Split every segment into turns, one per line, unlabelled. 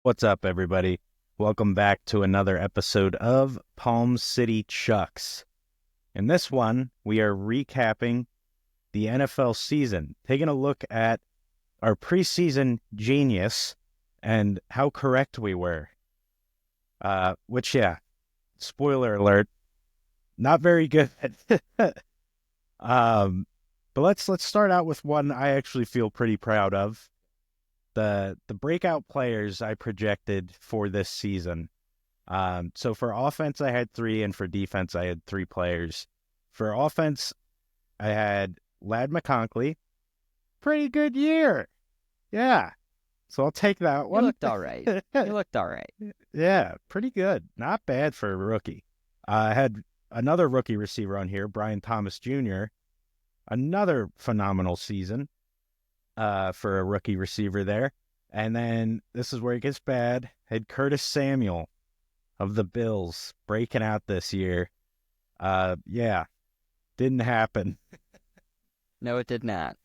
What's up, everybody? Welcome back to another episode of Palm City Chucks. In this one, we are recapping the NFL season, taking a look at our preseason genius and how correct we were. Spoiler alert, not very good. um, but let's start out with one I actually feel pretty proud of. The breakout players I projected for this season. So for offense, I had three, and for defense, I had three players. For offense, I had Ladd McConkey. Pretty good year. Yeah. So I'll take that
You
one.
looked all right. You looked all right.
Yeah, pretty good. Not bad for a rookie. I had another rookie receiver on here, Brian Thomas Jr. Another phenomenal season for a rookie receiver there. And then this is where it gets bad. Had Curtis Samuel of the Bills breaking out this year. Didn't happen.
No, it did not.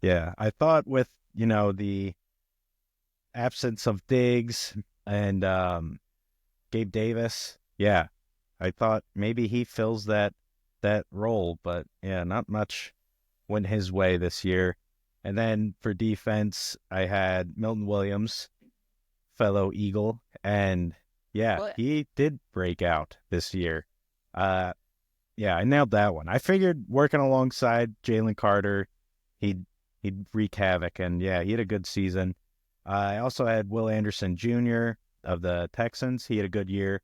Yeah. I thought with, the absence of Diggs and Gabe Davis, I thought maybe he fills that role, but yeah, not much went his way this year. And then for defense, I had Milton Williams, fellow Eagle, and
Well,
he did break out this year. Uh, I nailed that one. I figured working alongside Jalen Carter, he'd wreak havoc, and yeah, he had a good season. I also had Will Anderson Jr. of the Texans. He had a good year.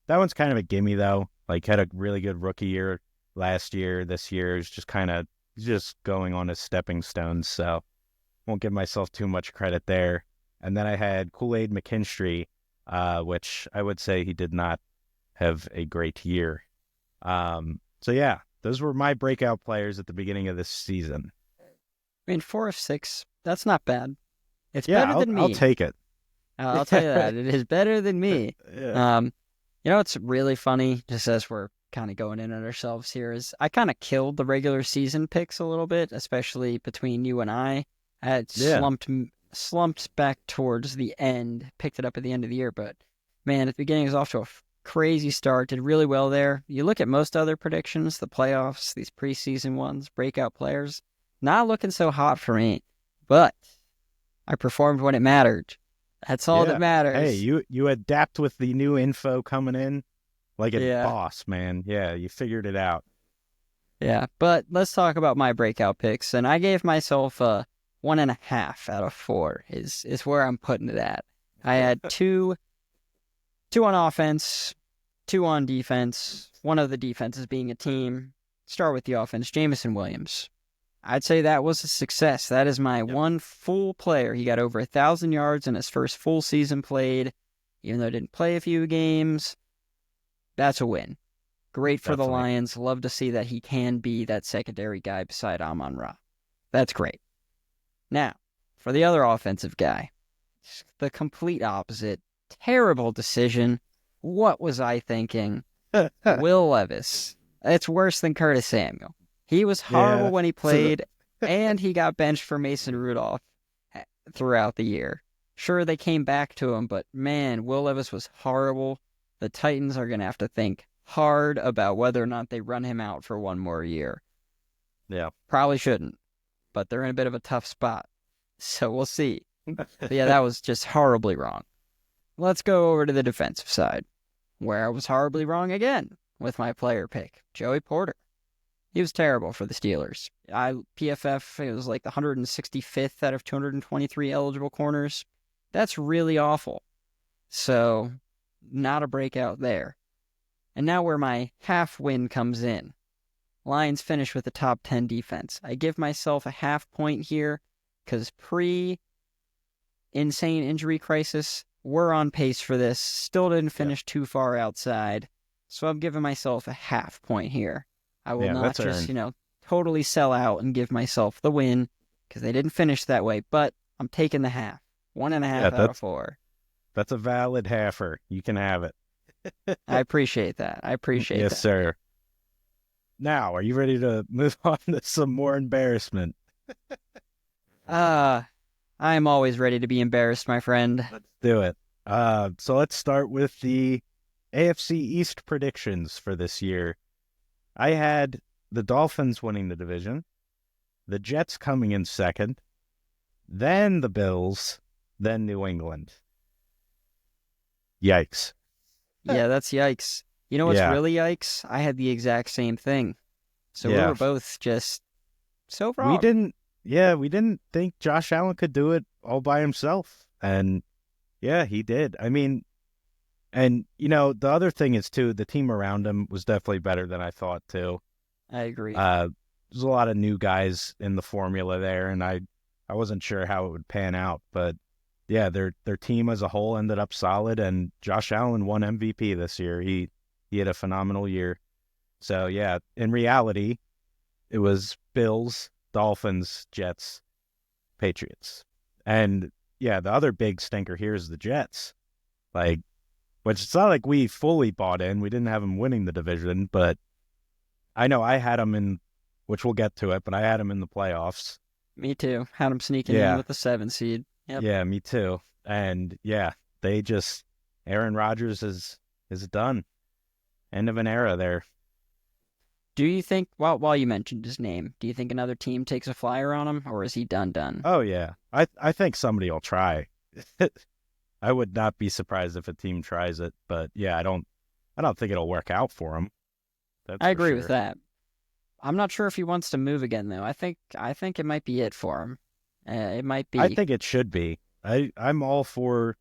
That one's kind of a gimme though. Like had a really good rookie year last year. This year is just kind of just going on as stepping stones. So won't give myself too much credit there. And then I had Kool-Aid McKinstry, which I would say he did not have a great year. So yeah, those were my breakout players at the beginning of this season.
I mean, 4 of 6, that's not bad. It's
Yeah,
better than
I'll
me.
take it.
I'll tell you that. It is better than me.
Yeah.
It's really funny, just as we're kind of going in on ourselves here, is I kind of killed the regular season picks a little bit, especially between you and I. I had
Yeah.
slumped back towards the end, picked it up at the end of the year, but man, at the beginning it was off to a crazy start, did really well there. You look at most other predictions, the playoffs, these preseason ones, breakout players, not looking so hot for me, but I performed when it mattered. That's all that
Yeah. Hey,
matters.
you adapt with the new info coming in like a
Yeah.
boss, man. Yeah, you figured it out.
Yeah, but let's talk about my breakout picks. And I gave myself a 1.5 out of 4 is where I'm putting it at. I had two on offense, two on defense. One of the defenses being a team. Start with the offense, Jameson Williams. I'd say that was a success. That is my one full player. He got over 1,000 yards in his first full season played, even though he didn't play a few games. That's a win. Great for the
Definitely.
Lions. Love to see that he can be that secondary guy beside Amon-Ra. That's great. Now, for the other offensive guy, the complete opposite. Terrible decision. What was I thinking? Will Levis. It's worse than Curtis Samuel. He was horrible
Yeah.
when he
So the,
played, and he got benched for Mason Rudolph throughout the year. Sure, they came back to him, but man, Will Levis was horrible. The Titans are going to have to think hard about whether or not they run him out for one more year.
yeah.
Probably shouldn't, but they're in a bit of a tough spot. So we'll see. But yeah, that was just horribly wrong. Let's go over to the defensive side, where I was horribly wrong again with my player pick, Joey Porter. He was terrible for the Steelers. PFF, it was like the 165th out of 223 eligible corners. That's really awful. So, not a breakout there. And now where my half win comes in. Lions finish with a top 10 defense. I give myself a half point here because pre-insane injury crisis, we're on pace for this. Still didn't finish too far outside. So I'm giving myself a half point here. I will
Yeah,
not
that's
just,
earned.
totally sell out and give myself the win because they didn't finish that way, but I'm taking the half. One and a
Yeah,
half out of 4.
that's a valid halfer. You can have it.
I appreciate that. I appreciate
Yes,
that.
sir. Now, are you ready to move on to some more embarrassment?
I'm always ready to be embarrassed, my friend.
do it. So let's start with the AFC East predictions for this year. I had the Dolphins winning the division, the Jets coming in second, then the Bills, then New England. Yikes.
Yeah, that's yikes. You know what's
Yeah.
really yikes? I had the exact same thing. So we
Yeah.
were both just so
We
wrong.
didn't think Josh Allen could do it all by himself. And yeah, he did. I mean, and the other thing is too, the team around him was definitely better than I thought too.
I agree.
There's a lot of new guys in the formula there, and I wasn't sure how it would pan out, but yeah, their team as a whole ended up solid, and Josh Allen won MVP this year. He had a phenomenal year. So yeah, in reality, it was Bills, Dolphins, Jets, Patriots. And yeah, the other big stinker here is the Jets. Like, which it's not like we fully bought in. We didn't have them winning the division, but I know I had them in, which we'll get to it, but I had them in the playoffs.
Me too. Had him sneaking in
Yeah.
with the 7 seed. Yep.
Yeah, me too. And yeah, Aaron Rodgers is done. End of an era there.
Do you think, while you mentioned his name, do you think another team takes a flyer on him, or is he done?
Oh yeah. I think somebody will try. I would not be surprised if a team tries it, but yeah, I don't think it'll work out for him.
I agree with that. I'm not sure if he wants to move again though. I think it might be it for him. It might be.
I think it should be. I'm all for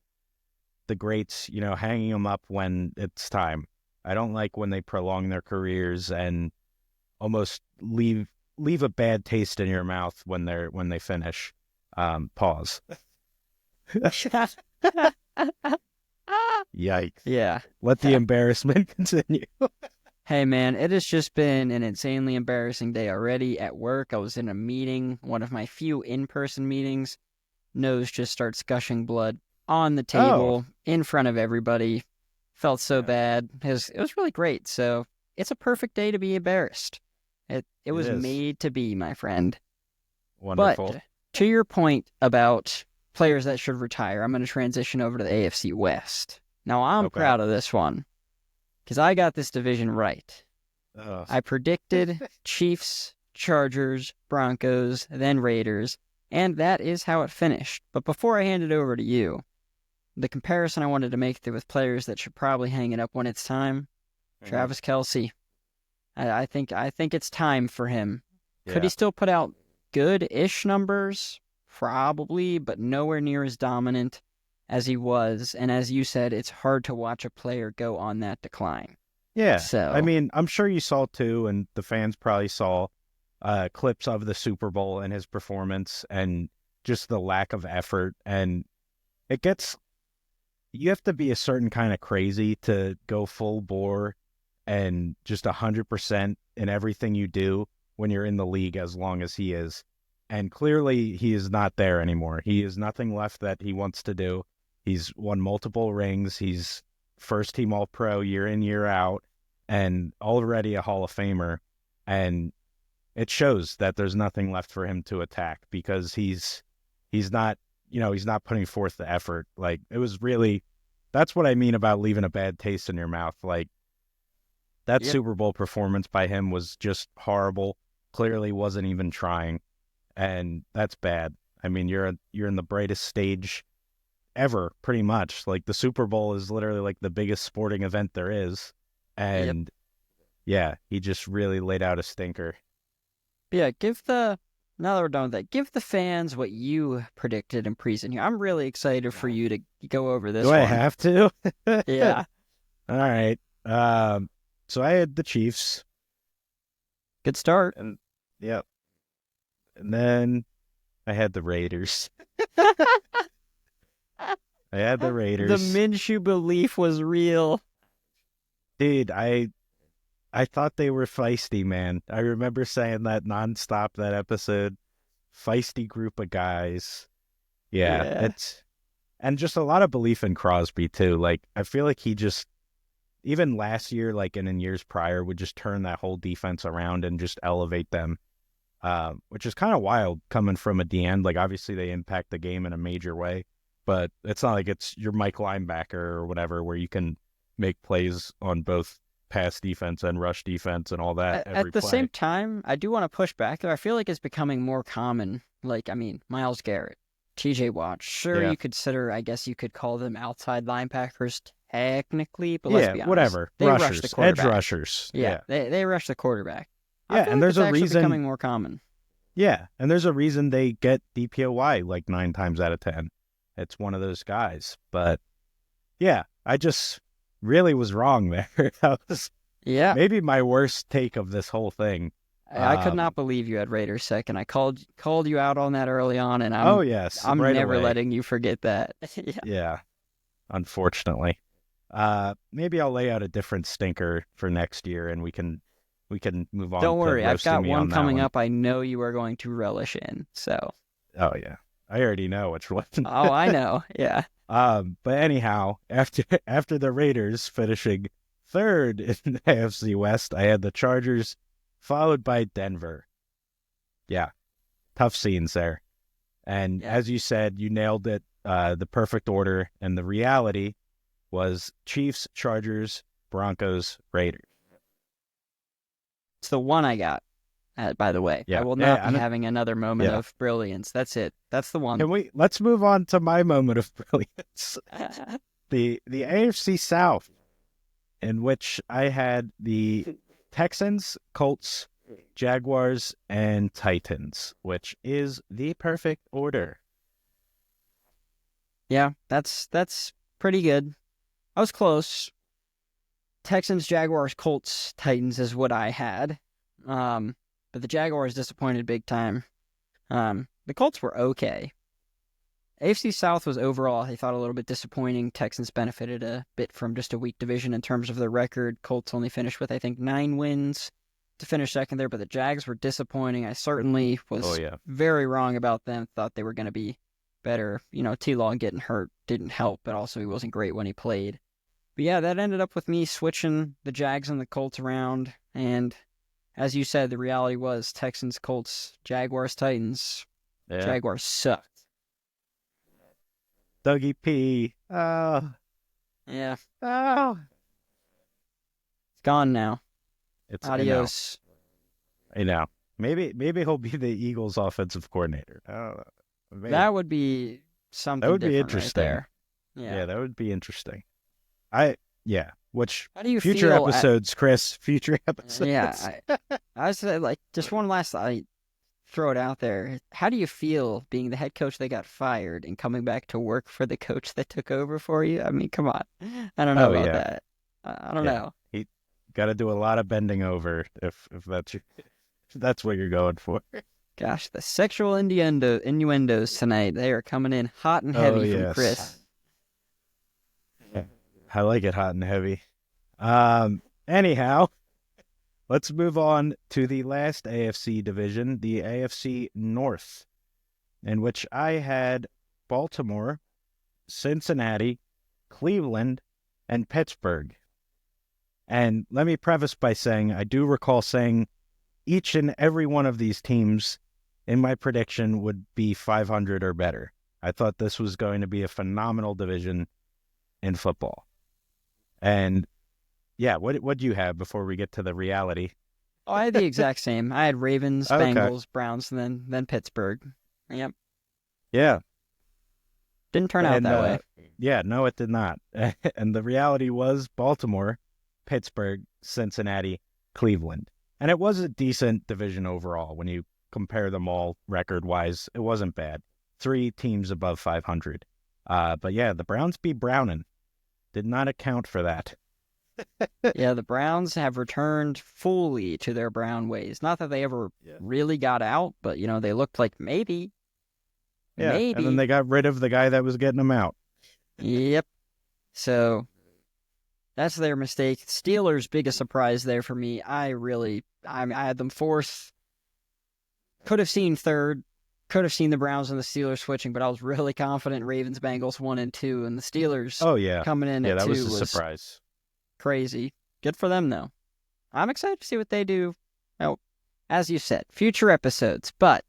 the greats, hanging them up when it's time. I don't like when they prolong their careers and almost leave a bad taste in your mouth when they finish. Pause. Yikes.
Yeah.
Let the embarrassment continue.
Hey man, it has just been an insanely embarrassing day already at work. I was in a meeting, one of my few in-person meetings. Nose just starts gushing blood on the table in front of everybody. Felt so bad. It was really great. So it's a perfect day to be embarrassed. It was made to be, my friend.
Wonderful.
But to your point about players that should retire, I'm going to transition over to the AFC West. Now, I'm proud of this one because I got this division right. I predicted Chiefs, Chargers, Broncos, then Raiders, and that is how it finished. But before I hand it over to you, the comparison I wanted to make with players that should probably hang it up when it's time, Travis Kelce. I think it's time for him. Yeah. Could he still put out good-ish numbers? Probably, but nowhere near as dominant as he was. And as you said, it's hard to watch a player go on that decline.
Yeah. So I mean, I'm sure you saw too, and the fans probably saw clips of the Super Bowl and his performance and just the lack of effort. And you have to be a certain kind of crazy to go full bore and just 100% in everything you do when you're in the league as long as he is. And clearly he is not there anymore. He has nothing left that he wants to do. He's won multiple rings. He's first team All-Pro year in, year out, and already a Hall of Famer. And it shows that there's nothing left for him to attack because he's not, he's not putting forth the effort. Like, it was really, that's what I mean about leaving a bad taste in your mouth. Like, that Super Bowl performance by him was just horrible. Clearly wasn't even trying. And that's bad. I mean, you're in the brightest stage ever, pretty much. Like, the Super Bowl is literally like the biggest sporting event there is. And yeah, he just really laid out a stinker.
Yeah, now that we're done with that, give the fans what you predicted in preseason here. I'm really excited for you to go over this one.
Do I have to?
Yeah.
All right. So I had the Chiefs.
Good start.
And yep. And then I had the Raiders. I had the Raiders.
The Minshew belief was real.
Dude, I thought they were feisty, man. I remember saying that nonstop that episode. Feisty group of guys. Yeah. And just a lot of belief in Crosby too. Like, I feel like he just, even last year, like, and in years prior, would just turn that whole defense around and just elevate them. Which is kind of wild coming from a D-end. Like, obviously they impact the game in a major way, but it's not like it's your Mike linebacker or whatever where you can make plays on both pass defense and rush defense and all that every
At the
play.
same time, I do want to push back there. I feel like it's becoming more common. Like, I mean, Myles Garrett, TJ Watt. Sure,
Yeah.
I guess you could call them outside linebackers technically, but let's be honest.
Whatever.
They rush
Rushers,
the
edge
quarterback.
rushers.
Yeah, they rush the quarterback. I
Yeah,
feel
and
like
there's
it's
a
actually
reason.
becoming more common.
Yeah, and there's a reason they get DPOY like 9 times out of 10. It's one of those guys. But yeah, I just really was wrong there. That was
Yeah,
maybe my worst take of this whole thing.
I could not believe you had Raiders second. I called you out on that early on, and
Oh yes,
I'm
right
never
away.
letting you forget that. Yeah.
Yeah, unfortunately. Maybe I'll lay out a different stinker for next year, and we can move on.
Don't worry,
to
I've
roasting
got
me
one
on that
coming up. I know you are going to relish in. So,
Oh yeah, I already know which one.
oh, I know. Yeah.
But anyhow, after the Raiders finishing third in the AFC West, I had the Chargers, followed by Denver. Yeah, tough scenes there. And
Yeah.
as you said, you nailed it. The perfect order, and the reality was Chiefs, Chargers, Broncos, Raiders.
It's the one I got. By the way,
Yeah.
I will
Yeah,
not be having another moment
Yeah.
of brilliance. That's it. That's the one.
Let's move on to my moment of brilliance. The AFC South, in which I had the Texans, Colts, Jaguars, and Titans, which is the perfect order.
Yeah, that's pretty good. I was close. Texans, Jaguars, Colts, Titans is what I had. But the Jaguars disappointed big time. The Colts were okay. AFC South was overall, I thought, a little bit disappointing. Texans benefited a bit from just a weak division in terms of their record. Colts only finished with, I think, 9 wins to finish second there, but the Jags were disappointing. I certainly was very wrong about them. Thought they were going to be better. You know, T-Law getting hurt didn't help, but also he wasn't great when he played. But yeah, that ended up with me switching the Jags and the Colts around. And as you said, the reality was Texans, Colts, Jaguars, Titans.
Yeah.
Jaguars sucked.
Dougie P. Oh.
Yeah.
Oh.
It's gone now.
It's
Adios.
I know. Maybe he'll be the Eagles' offensive coordinator. I don't know. Maybe.
That would be something.
That would be
different
interesting.
Right there.
Yeah, that would be interesting. Which
How do you
future
feel
episodes, Chris? Future episodes.
Yeah, I was like, just one last. I throw it out there. How do you feel being the head coach that got fired and coming back to work for the coach that took over for you? I mean, come on. I don't know about that. I don't know.
He got to do a lot of bending over if that's what you're going for.
Gosh, the sexual innuendos tonight, they are coming in hot and heavy from Chris.
I like it hot and heavy. Anyhow, let's move on to the last AFC division, the AFC North, in which I had Baltimore, Cincinnati, Cleveland, and Pittsburgh. And let me preface by saying I do recall saying each and every one of these teams in my prediction would be 500 or better. I thought this was going to be a phenomenal division in football. And yeah, what do you have before we get to the reality?
Oh, I had the exact same. I had Ravens, Bengals, Browns, and then Pittsburgh. Yep.
Yeah.
Didn't turn out that way.
Yeah, no, it did not. And the reality was Baltimore, Pittsburgh, Cincinnati, Cleveland. And it was a decent division overall. When you compare them all record-wise, it wasn't bad. 3 teams above 500. But yeah, the Browns beat Browning. Did not account for that.
Yeah, the Browns have returned fully to their Brown ways. Not that they ever really got out, but, you know, they looked like maybe.
Yeah,
maybe.
And then they got rid of the guy that was getting them out.
Yep. So that's their mistake. Steelers, biggest surprise there for me. I had them 4th. Could have seen 3rd. Could have seen the Browns and the Steelers switching, but I was really confident Ravens, Bengals 1 and 2, and the Steelers coming in at 2
that was a surprise.
Crazy. Good for them, though. I'm excited to see what they do. Oh, as you said, future episodes. But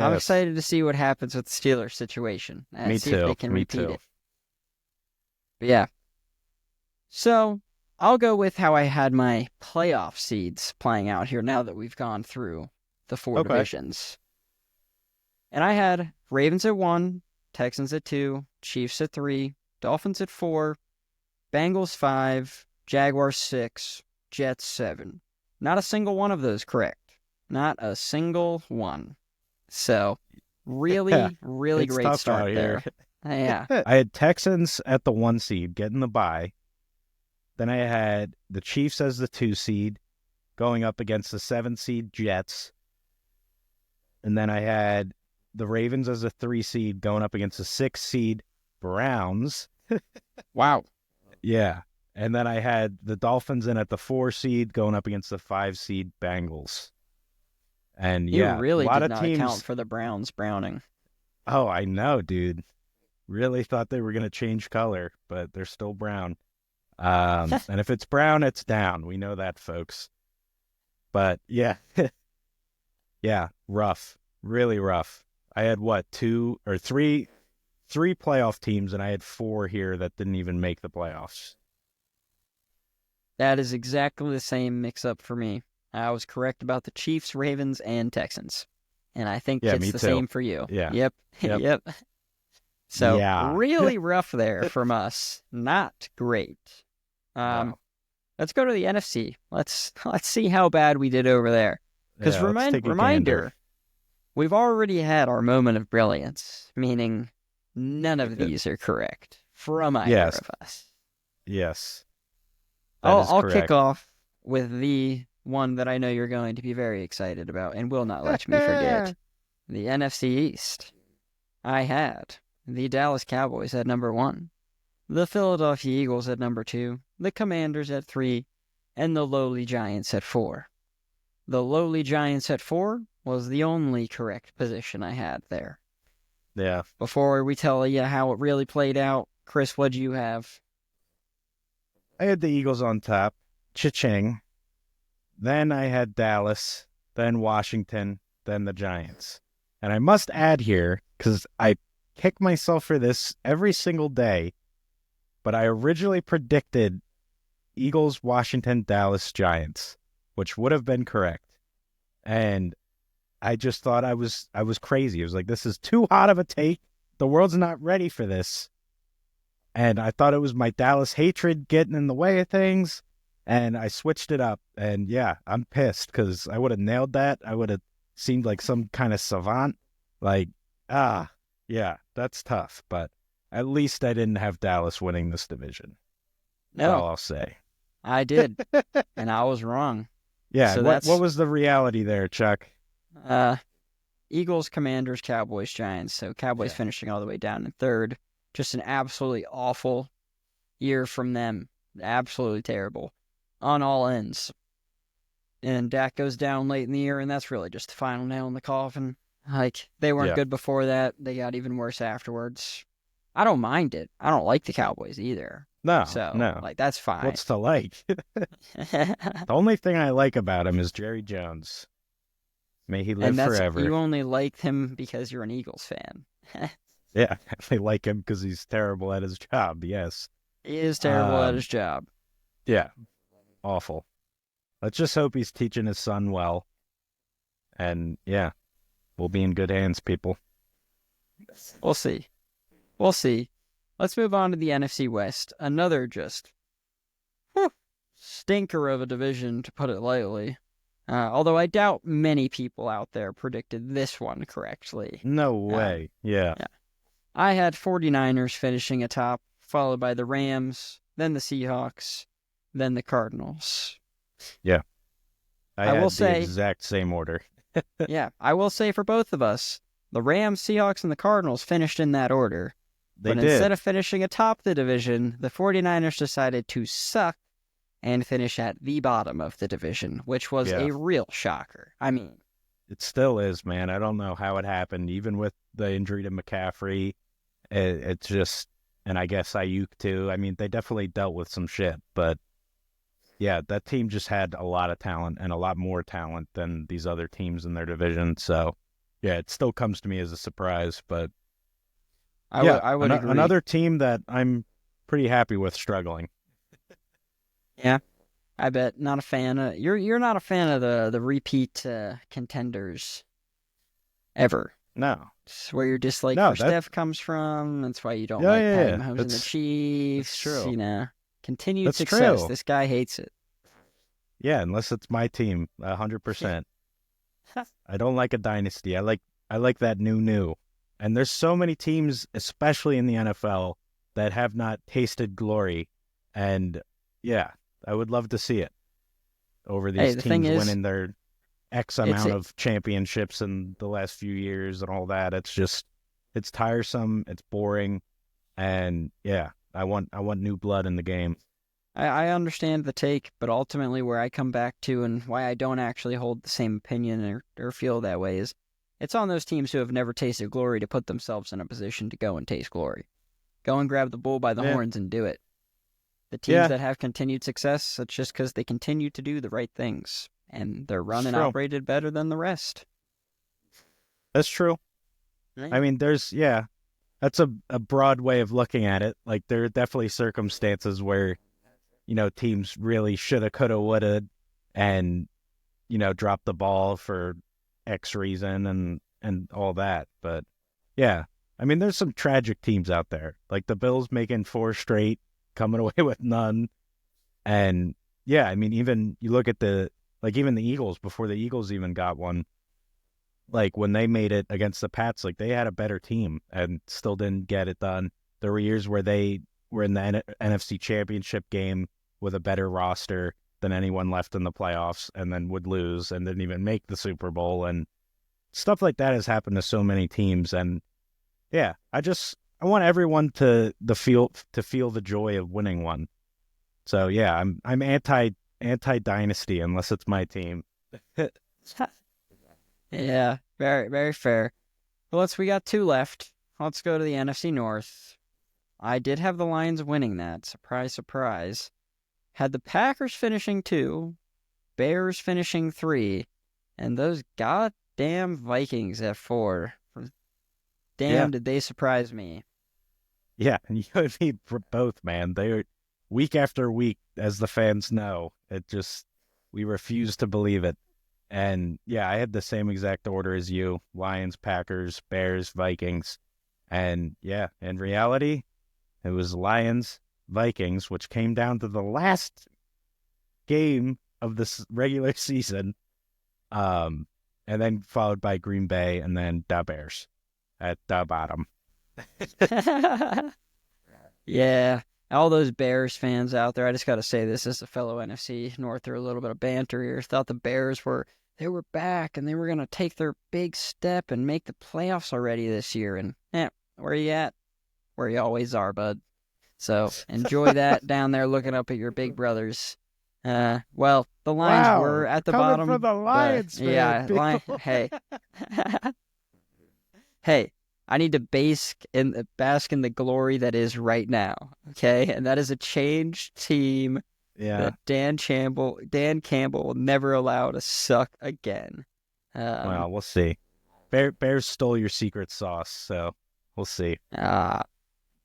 I'm
Yes.
excited to see what happens with the Steelers situation and
Me
see if they
too.
can
Me
repeat
too.
it. But yeah. So I'll go with how I had my playoff seeds playing out here now that we've gone through the four
Okay.
divisions. And I had Ravens at 1, Texans at 2, Chiefs at 3, Dolphins at 4, Bengals 5, Jaguars 6, Jets 7. Not a single one of those correct. Not a single one. So, really, really
It's
great
tough out
start
here.
there. Yeah.
I had Texans at the 1 seed getting the bye. Then I had the Chiefs as the 2 seed going up against the 7 seed Jets. And then I had the Ravens as a 3 seed going up against the 6 seed Browns.
Wow.
Yeah. And then I had the Dolphins in at the 4 seed going up against the 5 seed Bengals. And
You
yeah, a
really
lot
did
of
not account
teams.
for the Browns browning.
Oh, I know, dude. Really thought they were going to change color, but they're still brown. And if it's brown, it's down. We know that, folks. But yeah, yeah, rough, really rough. I had what, three playoff teams, and I had 4 here that didn't even make the playoffs.
That is exactly the same mix-up for me. I was correct about the Chiefs, Ravens, and Texans. And I think
Yeah,
it's
me
the
too.
same for you.
Yeah,
Yep.
yep,
Yep. So,
yeah.
really rough there from us. Not great.
No.
Let's go to the NFC. Let's see how bad we did over there. Because
Yeah, let's take a gander.
reminder, we've already had our moment of brilliance, meaning none of these are correct from either
Yes,
of us.
yes, that is
I'll kick
correct.
off with the one that I know you're going to be very excited about and will not let me forget. The NFC East. I had the Dallas Cowboys at number 1, the Philadelphia Eagles at number 2, the Commanders at 3, and the lowly Giants at 4. The lowly Giants at 4 was the only correct position I had there.
Yeah.
Before we tell you how it really played out, Chris, what'd you have?
I had the Eagles on top, cha-ching. Then I had Dallas, then Washington, then the Giants. And I must add here, because I kick myself for this every single day, but I originally predicted Eagles, Washington, Dallas, Giants, which would have been correct. And I just thought I was crazy. I was like, this is too hot of a take. The world's not ready for this. And I thought it was my Dallas hatred getting in the way of things. And I switched it up. And yeah, I'm pissed because I would have nailed that. I would have seemed like some kind of savant. Like, yeah, that's tough. But at least I didn't have Dallas winning this division. That's all
No,
I'll say.
I did, and I was wrong.
Yeah,
So
what
that's
was the reality there, Chuck?
Eagles, Commanders, Cowboys, Giants. So Cowboys
Yeah.
finishing all the way down in third. Just an absolutely awful year from them. Absolutely terrible on all ends. And Dak goes down late in the year, and that's really just the final nail in the coffin. Like, they weren't
Yeah.
good before that. They got even worse afterwards. I don't mind it. I don't like the Cowboys either.
No,
So,
no.
like, that's fine.
What's to like? The only thing I like about him is Jerry Jones. May he live
and that's
forever.
you only like him because you're an Eagles fan.
Yeah, I like him because he's terrible at his job. Yes.
He is terrible at his job.
Yeah. Awful. Let's just hope he's teaching his son well. And yeah, we'll be in good hands, people.
We'll see. We'll see. Let's move on to the NFC West. Another just stinker of a division, to put it lightly. Although I doubt many people out there predicted this one correctly.
No way. Yeah.
I had 49ers finishing atop, followed by the Rams, then the Seahawks, then the Cardinals.
I
will
had
say-
the exact same order.
Yeah, I will say for both of us, the Rams, Seahawks, and the Cardinals finished in that order.
They
But
did.
instead of finishing atop the division, the 49ers decided to suck and finish at the bottom of the division, which was
Yeah.
a real shocker. I mean,
It still is, man. I don't know how it happened. Even with the injury to McCaffrey, it's just, and I guess Ayuk too. I mean, they definitely dealt with some shit, but yeah, that team just had a lot of talent and a lot more talent than these other teams in their division. So yeah, it still comes to me as a surprise. But
I would agree.
another team that I'm pretty happy with struggling.
Yeah, I bet. Not a fan. You're not a fan of the repeat contenders ever.
No,
It's where your dislike
no,
for Steph comes from. That's why you don't
yeah,
like
yeah,
Patty
yeah.
Mahomes and the
That's
Chiefs.
true.
Continued
That's
success.
true.
This guy hates it.
Yeah, unless it's my team, 100%. I don't like a dynasty. I like that new. And there's so many teams, especially in the NFL, that have not tasted glory. And yeah, I would love to see it over
Hey,
these
the thing
teams
is,
winning their X
it's
amount of championships in the last few years and all that. It's tiresome, it's boring, and yeah, I want new blood in the game.
I understand the take, but ultimately where I come back to and why I don't actually hold the same opinion or feel that way is it's on those teams who have never tasted glory to put themselves in a position to go and taste glory. Go and grab the bull by the
Yeah,
horns and do it. The teams
yeah,
that have continued success, it's just because they continue to do the right things and they're
it's
run and
true.
operated better than the rest.
That's true.
Right?
I mean, yeah, that's a broad way of looking at it. Like there are definitely circumstances where, teams really shoulda, coulda, woulda, and, dropped the ball for X reason and all that. But yeah, I mean, there's some tragic teams out there, like the Bills making four straight, coming away with none. And yeah, I mean, even you look at even the Eagles before the Eagles even got one, like when they made it against the Pats, like they had a better team and still didn't get it done. There were years where they were in the NFC Championship game with a better roster than anyone left in the playoffs and then would lose and didn't even make the Super Bowl. And stuff like that has happened to so many teams. And yeah, I want everyone to feel the joy of winning one. So yeah, I'm anti dynasty unless it's my team.
Yeah, very, very fair. Well, we got two left. Let's go to the NFC North. I did have the Lions winning that. Surprise, surprise. Had the Packers finishing 2, Bears finishing 3, and those goddamn Vikings at 4.
Yeah,
Damn, did they surprise me.
yeah, and you and me both, man. They're week after week, as the fans know. We refuse to believe it. And yeah, I had the same exact order as you: Lions, Packers, Bears, Vikings. And yeah, in reality, it was Lions, Vikings, which came down to the last game of this regular season. Um, and then followed by Green Bay and then the Bears at the bottom.
Yeah, all those Bears fans out there, I just got to say this as a fellow NFC Norther, a little bit of banter here. Thought the Bears they were back and they were going to take their big step and make the playoffs already this year. And where you at? Where you always are, bud. So enjoy that down there looking up at your big brothers. Well, the Lions were
Wow,
at the
coming
bottom.
from the Lions, man.
Yeah, hey. Hey, I need to bask in the glory that is right now. Okay, and that is a changed team
Yeah.
that Dan Campbell will never allow to suck again.
Well, we'll see. Bears stole your secret sauce, so we'll see.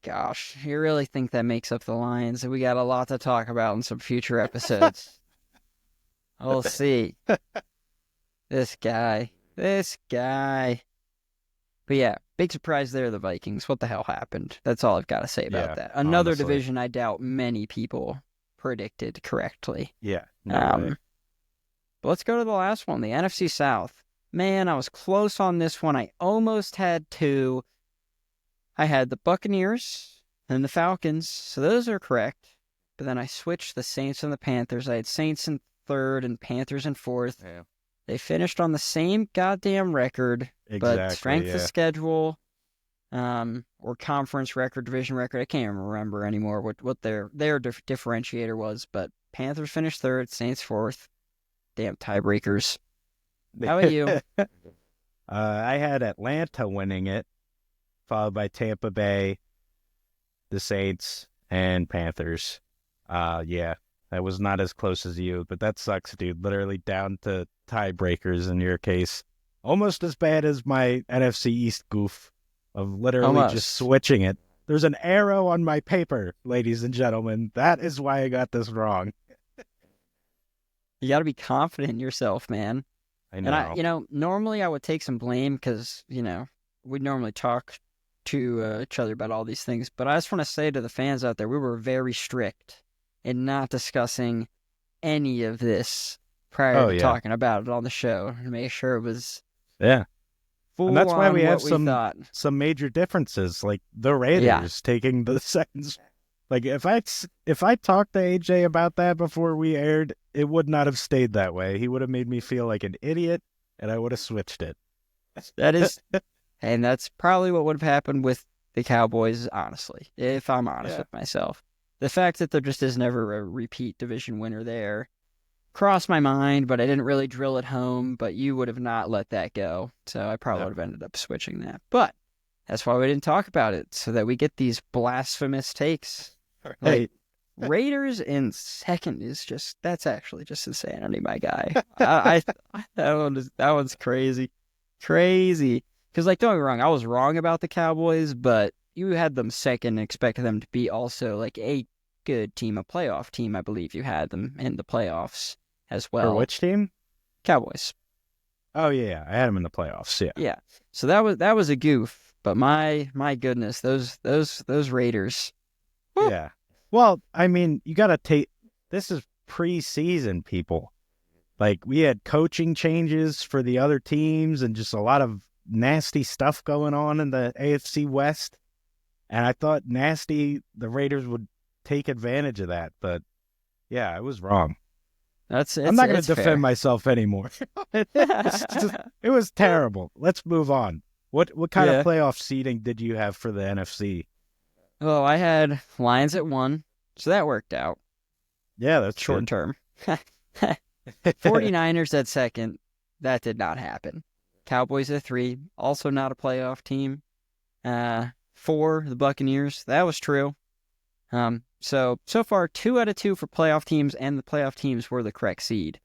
Gosh, you really think that makes up the Lions? We got a lot to talk about in some future episodes. We'll see. This guy. But yeah, big surprise there, the Vikings. What the hell happened? That's all I've got to say about that. Another
honestly.
division I doubt many people predicted correctly.
Yeah, no way.
But let's go to the last one, the NFC South. Man, I was close on this one. I almost had two. I had the Buccaneers and the Falcons, so those are correct. But then I switched the Saints and the Panthers. I had Saints in third and Panthers in fourth.
Yeah.
They finished on the same goddamn record, but strength of schedule, or conference record, division record, I can't remember anymore what their differentiator was. But Panthers finished third, Saints fourth. Damn tiebreakers. How about you?
I had Atlanta winning it, followed by Tampa Bay, the Saints, and Panthers. Yeah, that was not as close as you, but that sucks, dude. Literally down to tiebreakers in your case. Almost as bad as my NFC East goof of literally just
Almost.
switching it. There's an arrow on my paper, ladies and gentlemen. That is why I got this wrong.
You got to be confident in yourself, man.
I
And
know.
normally I would take some blame because, we normally talk to each other about all these things. But I just want to say to the fans out there, we were very strict in not discussing any of this prior
Oh,
to
yeah.
talking about it on the show to make sure it was
Yeah. And
full
that's why
on
we have
what we thought.
some major differences, like the
Yeah,
Raiders taking the seconds. Like if I talked to AJ about that before we aired, it would not have stayed that way. He would have made me feel like an idiot, and I would have switched it.
that is, and that's probably what would have happened with the Cowboys, honestly, if I'm honest
Yeah.
with myself. The fact that there just is never a repeat division winner there crossed my mind, but I didn't really drill it home. But you would have not let that go, so I probably
No.
would have ended up switching that. But that's why we didn't talk about it, so that we get these blasphemous takes.
Hey,
Raiders in second is that's actually just insanity, my guy. That one's crazy, crazy. Because don't get me wrong, I was wrong about the Cowboys, but you had them second and expected them to be also a good team, a playoff team. I believe you had them in the playoffs as well.
for which team?
Cowboys.
Oh yeah, I had him in the playoffs. Yeah.
Yeah. So that was a goof, but my goodness, those Raiders. Woo.
Yeah. Well, I mean, you got to take this is preseason, people. Like we had coaching changes for the other teams and just a lot of nasty stuff going on in the AFC West. And I thought the Raiders would take advantage of that, but yeah, I was wrong. I'm not going to defend myself anymore. It was terrible. Let's move on. What kind of playoff seeding did you have for the NFC?
Oh, I had Lions at 1, so that worked out.
Yeah, that's
short term. 49ers at 2nd, that did not happen. Cowboys at 3, also not a playoff team. 4, the Buccaneers, that was true. So far 2 out of 2 for playoff teams, and the playoff teams were the correct seed.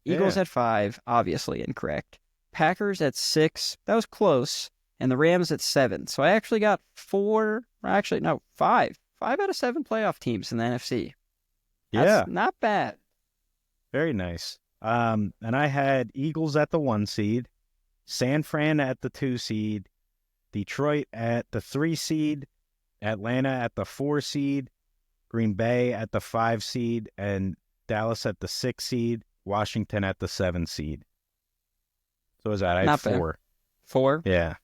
Eagles at 5, obviously incorrect. Packers at 6, that was close. And the Rams at 7. So I actually got 5 out of 7 playoff teams in the NFC. That's not bad.
Very nice. And I had Eagles at the 1 seed, San Fran at the 2 seed, Detroit at the 3 seed, Atlanta at the 4 seed, Green Bay at the 5 seed, and Dallas at the 6 seed, Washington at the 7 seed. So was that? I had 4.
Bad. 4?
Yeah.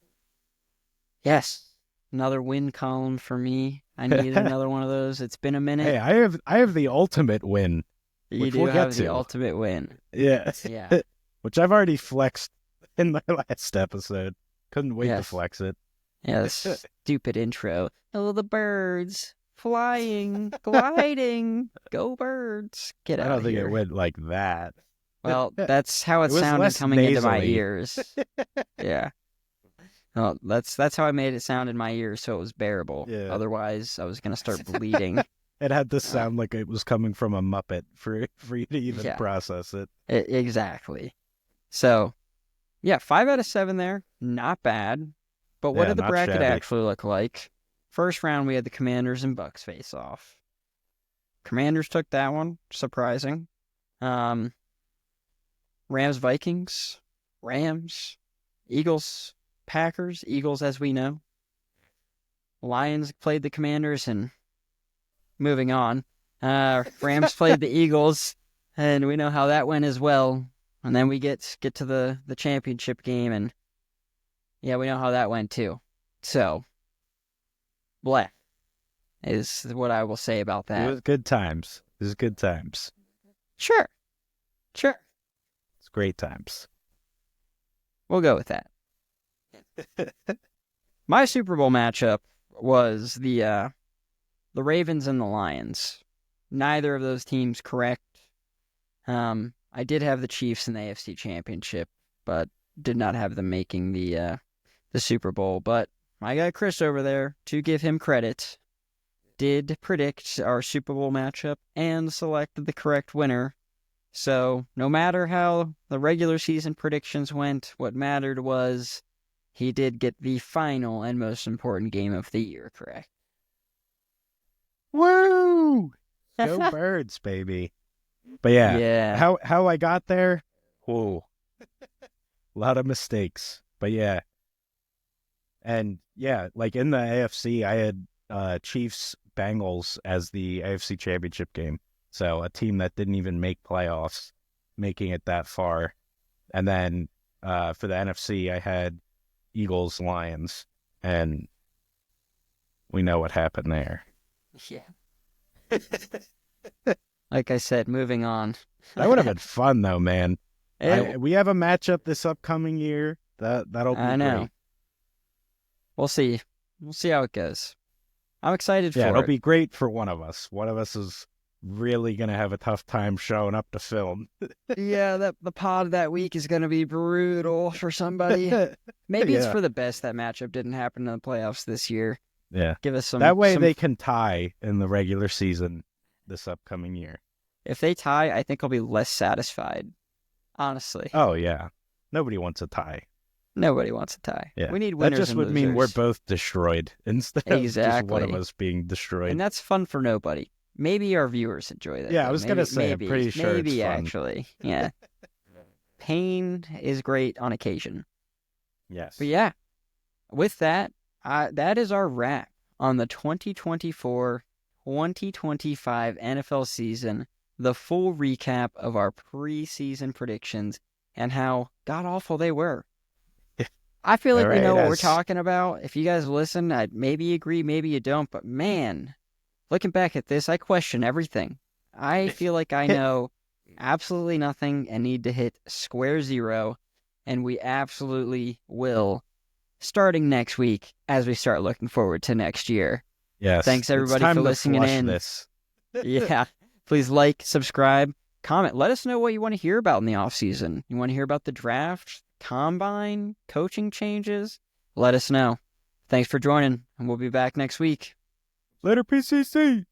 Yes. Another win column for me. I needed another one of those. It's been a minute.
Hey, I have the ultimate win.
You do have the ultimate win.
Yeah.
Yeah.
Which I've already flexed in my last episode. Couldn't wait to flex it.
Yeah, stupid intro. Oh, the birds flying, gliding. Go birds. Get out of here.
I don't think it went like that.
Well, that's how it sounded coming into my ears. Yeah. No, that's how I made it sound in my ears, so it was bearable.
Yeah.
Otherwise, I was gonna start bleeding.
It had to sound like it was coming from a Muppet for you to even process it.
Exactly. So, yeah, 5 out of 7 there. Not bad. But what did the bracket actually look like? First round, we had the Commanders and Bucks face off. Commanders took that one. Surprising. Rams, Vikings. Rams. Eagles, Packers. Eagles, as we know. Lions played the Commanders, and moving on. Rams played the Eagles, and we know how that went as well. And then we get to the championship game, and yeah, we know how that went too. So, bleh is what I will say about that.
It was good times. It was good times.
Sure.
It's great times.
We'll go with that. My Super Bowl matchup was the Ravens and the Lions. Neither of those teams correct. I did have the Chiefs in the AFC Championship, but did not have them making the Super Bowl. But my guy Chris over there, to give him credit, did predict our Super Bowl matchup and selected the correct winner. So no matter how the regular season predictions went, what mattered was he did get the final and most important game of the year correct.
Woo! Go Birds, baby. But yeah,
Yeah.
how I got there? Whoa, a lot of mistakes. But yeah, and yeah, like in the AFC, I had Chiefs Bengals as the AFC Championship game. So a team that didn't even make playoffs, making it that far. And then for the NFC, I had Eagles Lions, and we know what happened there.
Yeah. Like I said, moving on.
That would have been fun, though, man.
It-
We have a matchup this upcoming year. That'll be
I know.
great.
We'll see. We'll see how it goes. I'm excited
Yeah,
for
it'll
it.
be great for one of us. One of us is really gonna have a tough time showing up to film.
Yeah, the pod that week is gonna be brutal for somebody. Maybe it's
Yeah.
for the best that matchup didn't happen in the playoffs this year.
Yeah.
Give us some.
That way
some-
they can tie in the regular season this upcoming year.
If they tie, I think I'll be less satisfied. Honestly,
Oh yeah. Nobody wants a tie.
nobody wants a tie.
Yeah.
We need
That
winners
just
and
would mean we're
losers.
both destroyed instead of just one of
Exactly.
us being destroyed.
And that's fun for nobody. Maybe our viewers enjoy that.
Yeah, I
though.
was gonna say, I'm
maybe,
pretty sure it's
maybe
fun.
actually, yeah. Pain is great on occasion.
Yes.
But yeah, with that, that is our wrap on the 2024-2025 NFL season. The full recap of our preseason predictions and how god awful they were. I feel like we know what we're talking about. If you guys listen, I'd maybe agree, maybe you don't. But man, looking back at this, I question everything. I feel like I know absolutely nothing and need to hit square zero. And we absolutely will, starting next week as we start looking forward to next year.
Yes.
Thanks, everybody,
it's time
for
to
listening
flush
in.
This.
Yeah. Please like, subscribe, comment. Let us know what you want to hear about in the offseason. You want to hear about the draft, combine, coaching changes? Let us know. Thanks for joining, and we'll be back next week.
Later, PCC.